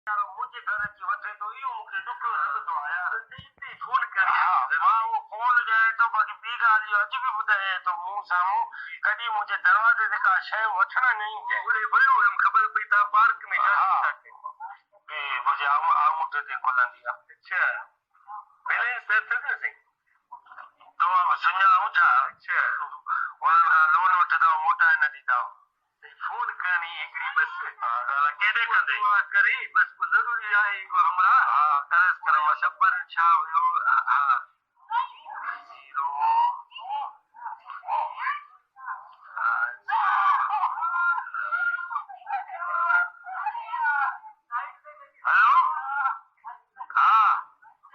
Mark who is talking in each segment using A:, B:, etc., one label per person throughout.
A: मुझे घर अची वठे तो इहो मूंखे ॾुखियो लॻंदो आहे यार। हिते फोन करे मां उहो फोन ॼाए थो बाक़ी ॿी ॻाल्हि इहो अॼु बि ॿुधाए थो मूं साम्हूं कॾहिं मुंहिंजे दरवाज़े ते का शइ वठण न ईंदी उहे वियो हुयमि ख़बर पई तव्हां पार्क में मुंहिंजे आङूठे ते खुलंदी आहे। अच्छा बैलेंस अथव न साईं तव्हां सुञाणो छा? अच्छा उन्हनि खां लोन वठंदा मोटाए न ॾींदा फोन करणी हिकिड़ी बस केॾे कंदे करे बस को ज़रूरी आहे को हमरा करस करम सबर छा हुयो ज़ीरो हेलो हाँ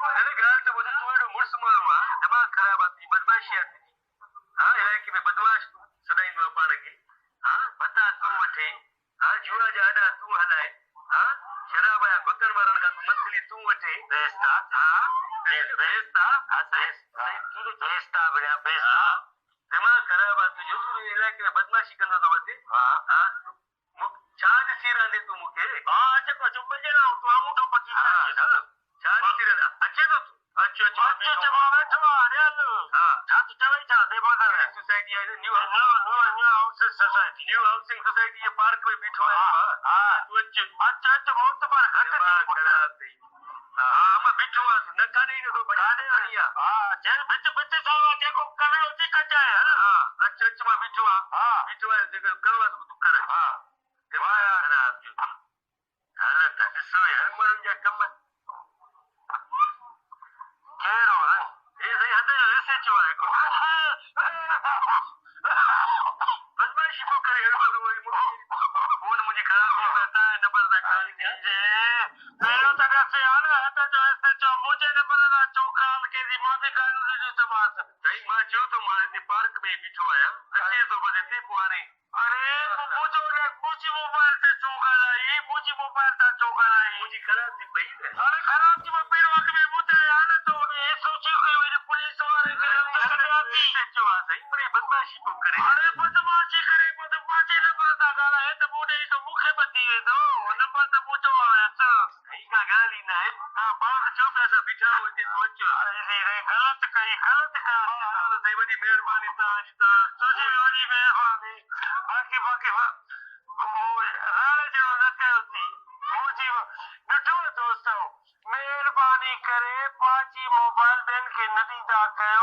A: अरे ॻाल्हि त ॿुध तूं एॾो मुड़ुस माण्हू आहे दिमाग़ ख़राब आहे तुंहिंजी बदमाशी आहे तुंहिंजी हाँ इलाइक़े में बदमाश तूं सदाईंदो आहे पाण खे हाँ पता तूं वठे हाँ जुआ जा अॾा तूं हलाए हाँ शराब जा गुतनि वारनि खां तूं मंथली तूं वठे बेस्ता हाँ बेस्ता बेस्ता बढ़िया बेस्ता दिमाग़ ख़राब आहे तुंहिंजो तूं इलाइक़े में बदमाशी कंदो थो वधे हाँ हाँ छा ॾिसी रहंदे तूं मूंखे हाँ जेको चुप ॼणा तूं आङूठो पची छा ॾिसी रहंदा अचे थो तूं अचो अचो मां वेठो आहे हरियाल हाँ छा तूं चवई छा बेबागर सोसाइटी आहे new housing society new housing society जे पार्क में बीठो आहियां हाँ तूं अच अच अच मोतबर घटि ख़राब थी हाँ मां बीठो आहे न काॾे ईंदो काॾे वञी आहे हाँ जेल भिच भिच सां जेको करणो थी कजाए हाँ अच अच मां बीठो आहे हाँ बीठो आहे जेको करिणो आहे तूं कर हाँ ख़राब जो हालत ॾिसो यार माण्हुनि जा कम कहिड़ो हे साईं हद जो रिस अचो आहे को बदमाशी पोइ करे हेड़ो वरी फोन मुंहिंजी ख़राब थी वई तव्हां नंबर सां ॻाल्हि कजे पहिरियों त ॾिसे हाल हद जो रिस अचो मुंहिंजे नंबर सां चौकाल केजी मां बि ॻाल्हियूं ॾिठियूं त साईं मां चयो थो मां हिते पार्क में बीठो आहियां अचे थो बस हिते पोइ हाणे अरे मुंहिंजी मोबाइल ते छो ॻाल्हाई मुंहिंजी मोबाइल तां छो ॻाल्हाई मुंहिंजी ख़राब थी पई अरे ख़राब थी पई पहिरियों अॻ में ॿुधाए हा न तो सोची कयो पुलिस वारे चयो आहे साईं पर बदमाशी पोइ करे अरे बदमाशी करे पोइ त पंहिंजे नंबर तां ॻाल्हाए त मूं ॾेई त मूंखे बची वेंदो नंबर त मुंहिंजो आयुसि साईं का ॻाल्हि ई न आहे तव्हां पाण चओ पिया असां बीठा आहियूं हिते तूं अचो ग़लति कई ग़लति कयो साईं वॾी महिरबानी तव्हांजी तुंहिंजी वॾी महिरबानी बाक़ी हाणे जहिड़ो न कयो थी मुंहिंजी ॾिठो दोस्तो महिरबानी करे पंहिंजी मोबाइल ॿियनि खे न ॾींदा कयो